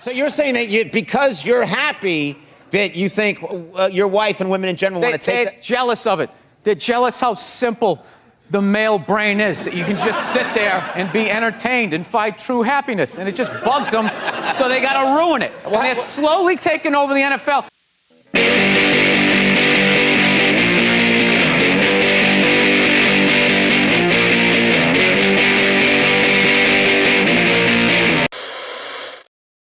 So you're saying that because you're happy that you think your wife and women in general want to take They're jealous of it. They're jealous how simple the male brain is, that you can just sit there and be entertained and find true happiness, and it just bugs them, so they got to ruin it. And they're slowly taking over the NFL.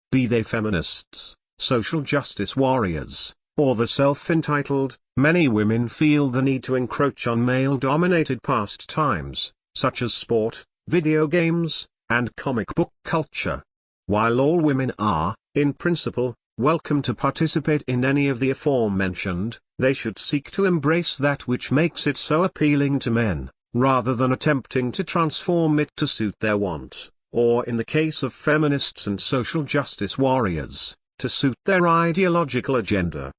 Be they feminists, social justice warriors, or the self-entitled, many women feel the need to encroach on male-dominated pastimes, such as sport, video games, and comic book culture. While all women are, in principle, welcome to participate in any of the aforementioned, they should seek to embrace that which makes it so appealing to men, rather than attempting to transform it to suit their wants, or in the case of feminists and social justice warriors, to suit their ideological agenda.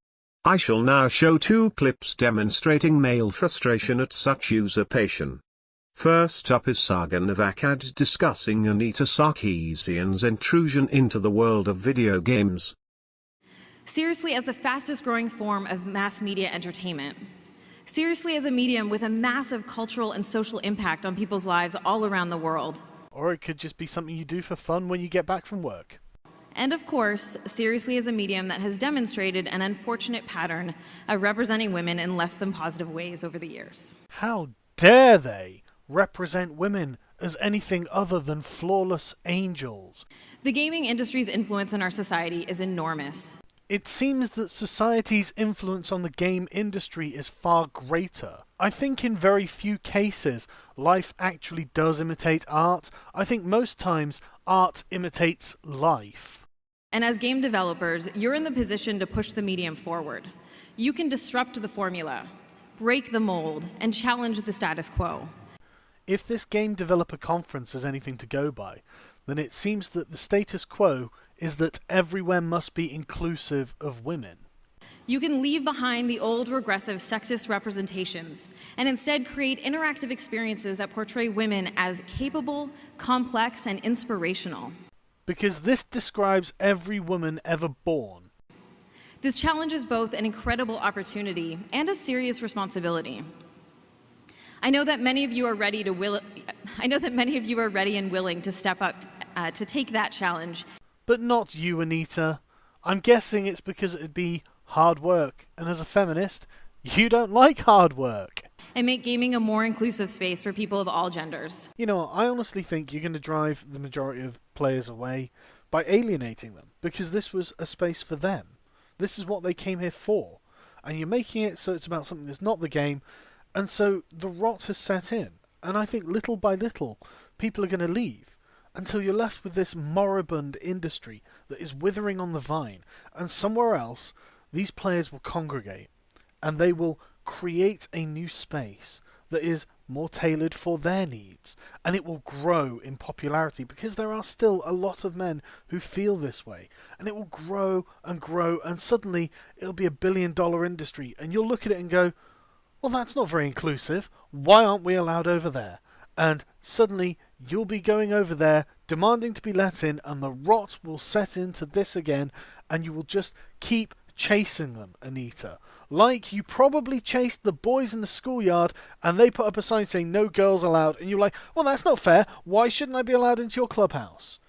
I shall now show 2 clips demonstrating male frustration at such usurpation. First up is Saga Navakad discussing Anita Sarkeesian's intrusion into the world of video games. Seriously, as the fastest growing form of mass media entertainment. Seriously, as a medium with a massive cultural and social impact on people's lives all around the world. Or it could just be something you do for fun when you get back from work. And of course, seriously as a medium that has demonstrated an unfortunate pattern of representing women in less than positive ways over the years. How dare they represent women as anything other than flawless angels? The gaming industry's influence in our society is enormous. It seems that society's influence on the game industry is far greater. I think in very few cases, life actually does imitate art. I think most times, art imitates life. And as game developers, you're in the position to push the medium forward. You can disrupt the formula, break the mold, and challenge the status quo. If this game developer conference is anything to go by, then it seems that the status quo is that everywhere must be inclusive of women. You can leave behind the old regressive sexist representations and instead create interactive experiences that portray women as capable, complex, and inspirational. Because this describes every woman ever born. This challenge is both an incredible opportunity and a serious responsibility. I know that many of you are ready and willing to step up to take that challenge. But not you, Anita. I'm guessing it's because it'd be hard work, and as a feminist, you don't like hard work. And make gaming a more inclusive space for people of all genders. You know, I honestly think you're going to drive the majority of players away by alienating them, because this was a space for them. This is what they came here for. And you're making it so it's about something that's not the game, and so the rot has set in. And I think little by little, people are going to leave, until you're left with this moribund industry that is withering on the vine, and somewhere else, these players will congregate, and they will create a new space that is more tailored for their needs, and it will grow in popularity because there are still a lot of men who feel this way, and it will grow, and suddenly it'll be $1 billion industry, and you'll look at it and go, well, that's not very inclusive. Why aren't we allowed over there? And suddenly you'll be going over there demanding to be let in, and the rot will set into this again, and you will just keep chasing them, Anita. Like you probably chased the boys in the schoolyard and they put up a sign saying no girls allowed, and you're like, well, that's not fair. Why shouldn't I be allowed into your clubhouse?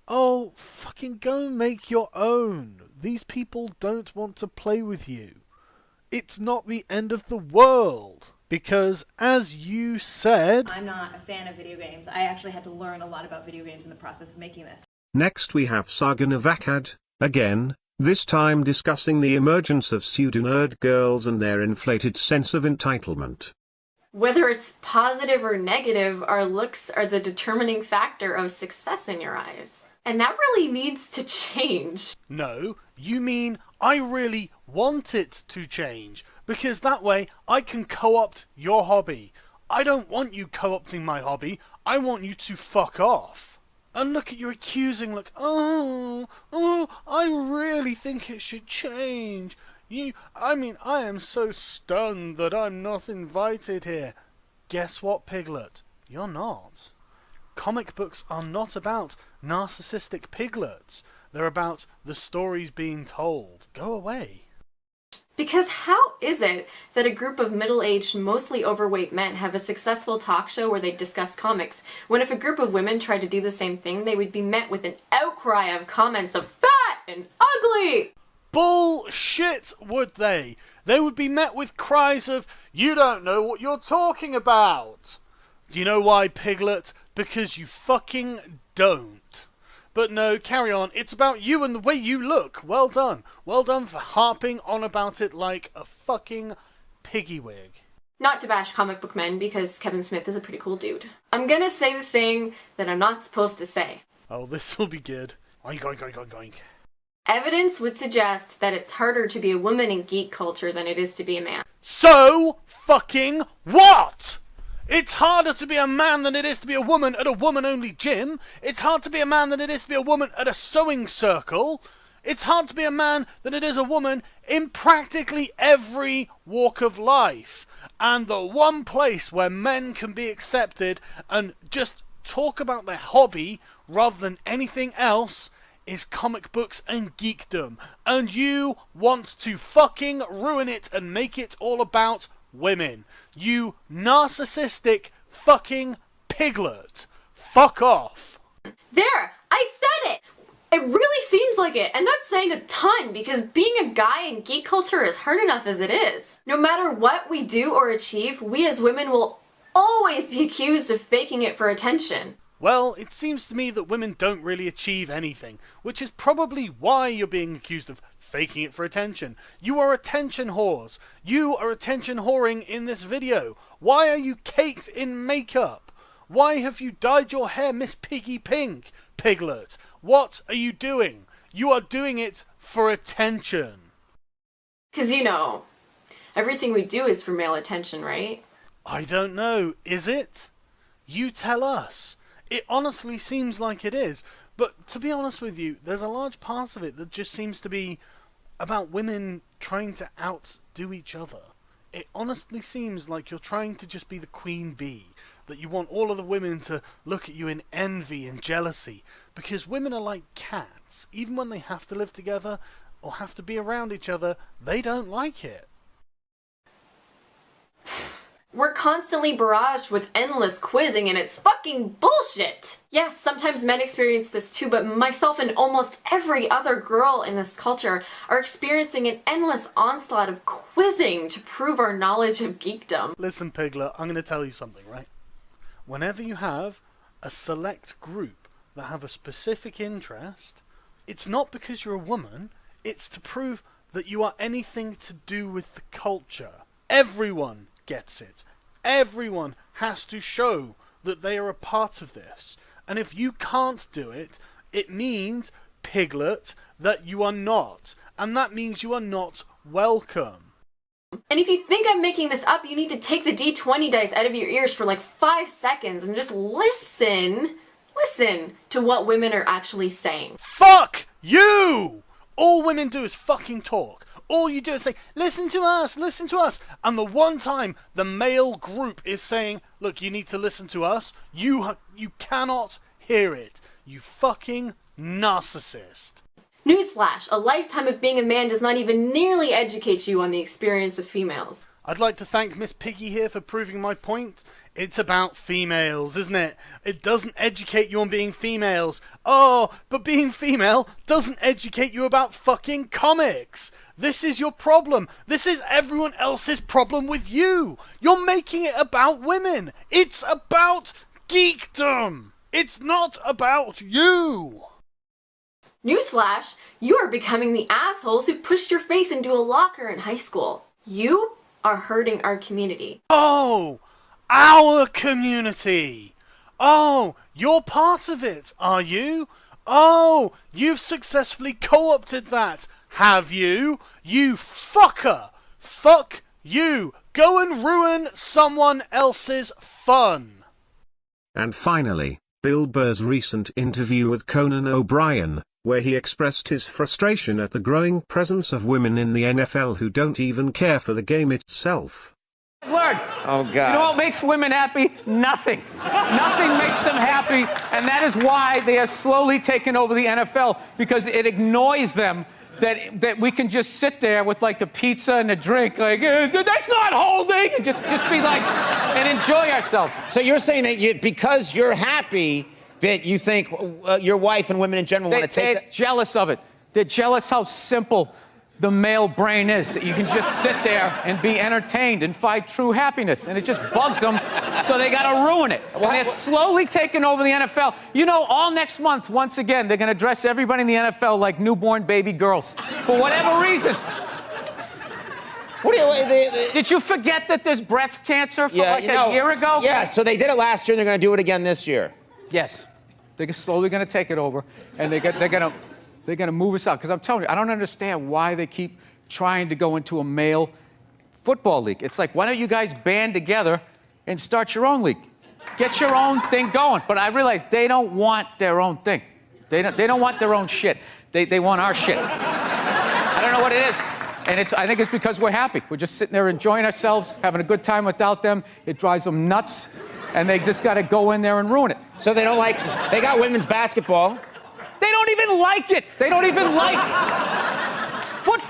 Oh, fucking go make your own. These people don't want to play with you. It's not the end of the world. Because, as you said... I'm not a fan of video games. I actually had to learn a lot about video games in the process of making this. Next we have Saga Navakad, again, this time discussing the emergence of pseudo-nerd girls and their inflated sense of entitlement. Whether it's positive or negative, our looks are the determining factor of success in your eyes. And that really needs to change. No, you mean I really want it to change. Because that way, I can co-opt your hobby. I don't want you co-opting my hobby. I want you to fuck off. And look at your accusing look. Oh, I really think it should change. I am so stunned that I'm not invited here. Guess what, Piglet? You're not. Comic books are not about narcissistic piglets. They're about the stories being told. Go away. Because how is it that a group of middle-aged, mostly overweight men have a successful talk show where they discuss comics, when if a group of women tried to do the same thing, they would be met with an outcry of comments of fat and ugly? Bullshit, would they? They would be met with cries of, "You don't know what you're talking about." Do you know why, Piglet? Because you fucking don't. But no, carry on. It's about you and the way you look. Well done. Well done for harping on about it like a fucking piggy wig. Not to bash comic book men, because Kevin Smith is a pretty cool dude. I'm gonna say the thing that I'm not supposed to say. Oh, this'll be good. Oink, oink, oink, oink, oink. Evidence would suggest that it's harder to be a woman in geek culture than it is to be a man. So fucking what? It's harder to be a man than it is to be a woman at a woman-only gym. It's hard to be a man than it is to be a woman at a sewing circle. It's hard to be a man than it is a woman in practically every walk of life. And the one place where men can be accepted and just talk about their hobby rather than anything else is comic books and geekdom. And you want to fucking ruin it and make it all about women. You narcissistic fucking piglet. Fuck off. There! I said it! It really seems like it, and that's saying a ton, because being a guy in geek culture is hard enough as it is. No matter what we do or achieve, we as women will always be accused of faking it for attention. Well, it seems to me that women don't really achieve anything, which is probably why you're being accused of faking it for attention. You are attention whores. You are attention whoring in this video. Why are you caked in makeup? Why have you dyed your hair Miss Piggy Pink, Piglet? What are you doing? You are doing it for attention. 'Cause you know, everything we do is for male attention, right? I don't know. Is it? You tell us. It honestly seems like it is. But to be honest with you, there's a large part of it that just seems to be about women trying to outdo each other. It honestly seems like you're trying to just be the queen bee. That you want all of the women to look at you in envy and jealousy. Because women are like cats. Even when they have to live together or have to be around each other, they don't like it. We're constantly barraged with endless quizzing and it's fucking bullshit! Yes, sometimes men experience this too, but myself and almost every other girl in this culture are experiencing an endless onslaught of quizzing to prove our knowledge of geekdom. Listen, Piglet, I'm going to tell you something, right? Whenever you have a select group that have a specific interest, it's not because you're a woman, it's to prove that you are anything to do with the culture. Everyone gets it. Everyone has to show that they are a part of this. And if you can't do it, it means, Piglet, that you are not. And that means you are not welcome. And if you think I'm making this up, you need to take the D20 dice out of your ears for like 5 seconds and just listen to what women are actually saying. Fuck you! All women do is fucking talk. All you do is say, listen to us, listen to us. And the one time the male group is saying, look, you need to listen to us, you cannot hear it. You fucking narcissist. Newsflash, a lifetime of being a man does not even nearly educate you on the experience of females. I'd like to thank Miss Piggy here for proving my point. It's about females, isn't it? It doesn't educate you on being females. Oh, but being female doesn't educate you about fucking comics. This is your problem. This is everyone else's problem with you. You're making it about women. It's about geekdom. It's not about you. Newsflash, you are becoming the assholes who pushed your face into a locker in high school. You are hurting our community. Oh, our community. Oh, you're part of it, are you? Oh, you've successfully co-opted that, have you? You fucker. Fuck you. Go and ruin someone else's fun. And finally, Bill Burr's recent interview with Conan O'Brien, where he expressed his frustration at the growing presence of women in the NFL who don't even care for the game itself. I've learned. Oh, God. You know what makes women happy? Nothing. Nothing makes them happy, and that is why they are slowly taking over the NFL, because it annoys them that we can just sit there with like a pizza and a drink, like, that's not holding, and just be like, and enjoy ourselves. So you're saying that because you're happy that you think your wife and women in general want to take They're jealous of it. They're jealous how simple the male brain is, that you can just sit there and be entertained and find true happiness, and it just bugs them, so they got to ruin it. And they're slowly taking over the NFL. You know, all next month, once again, they're going to dress everybody in the NFL like newborn baby girls, for whatever reason. What do you, Did you forget that there's breast cancer for a year ago? Yeah, so they did it last year, and they're going to do it again this year. Yes. They're slowly going to take it over, and they're going to move us out. Because I'm telling you, I don't understand why they keep trying to go into a male football league. It's like, why don't you guys band together and start your own league? Get your own thing going. But I realize they don't want their own thing. They don't want their own shit. They want our shit. I don't know what it is. And I think it's because we're happy. We're just sitting there enjoying ourselves, having a good time without them. It drives them nuts, and they just got to go in there and ruin it. So they got women's basketball. They don't even like it. They don't even like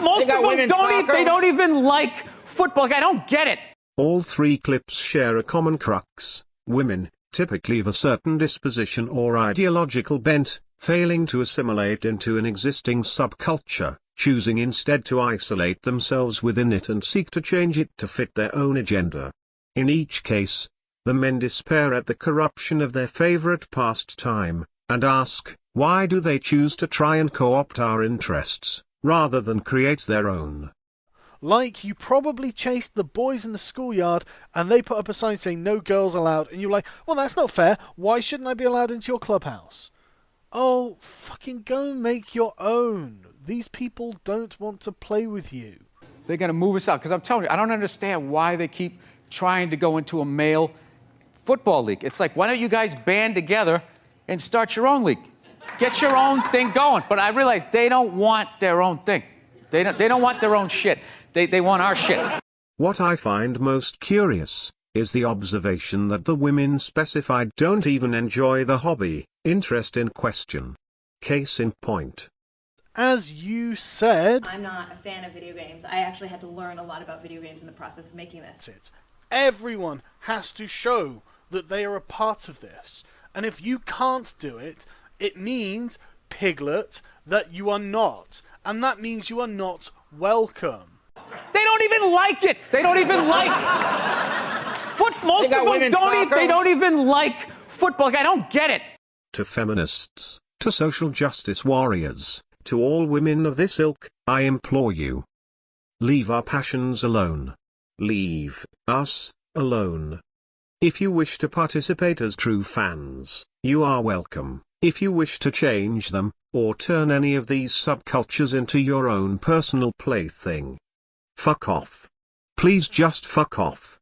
most of them don't even like football. Like, I don't get it. All three clips share a common crux: women, typically of a certain disposition or ideological bent, failing to assimilate into an existing subculture, choosing instead to isolate themselves within it and seek to change it to fit their own agenda. In each case, the men despair at the corruption of their favorite pastime, and ask, why do they choose to try and co-opt our interests, rather than create their own? Like, you probably chased the boys in the schoolyard and they put up a sign saying no girls allowed, and you're like, well, that's not fair. Why shouldn't I be allowed into your clubhouse? Oh, fucking go make your own. These people don't want to play with you. They're going to move us out. Because I'm telling you, I don't understand why they keep trying to go into a male football league. It's like, why don't you guys band together and start your own league? Get your own thing going. But I realize they don't want their own thing. They don't want their own shit. They want our shit. What I find most curious is the observation that the women specified don't even enjoy the hobby, interest in question. Case in point. As you said, I'm not a fan of video games. I actually had to learn a lot about video games in the process of making this. everyone has to show that they are a part of this. And if you can't do it, it means, Piglet, that you are not. And that means you are not welcome. They don't even like it. They don't even like most of them don't even like football. Like, I don't get it. To feminists, to social justice warriors, to all women of this ilk, I implore you. Leave our passions alone. Leave us alone. If you wish to participate as true fans, you are welcome. If you wish to change them, or turn any of these subcultures into your own personal plaything, fuck off. Please just fuck off.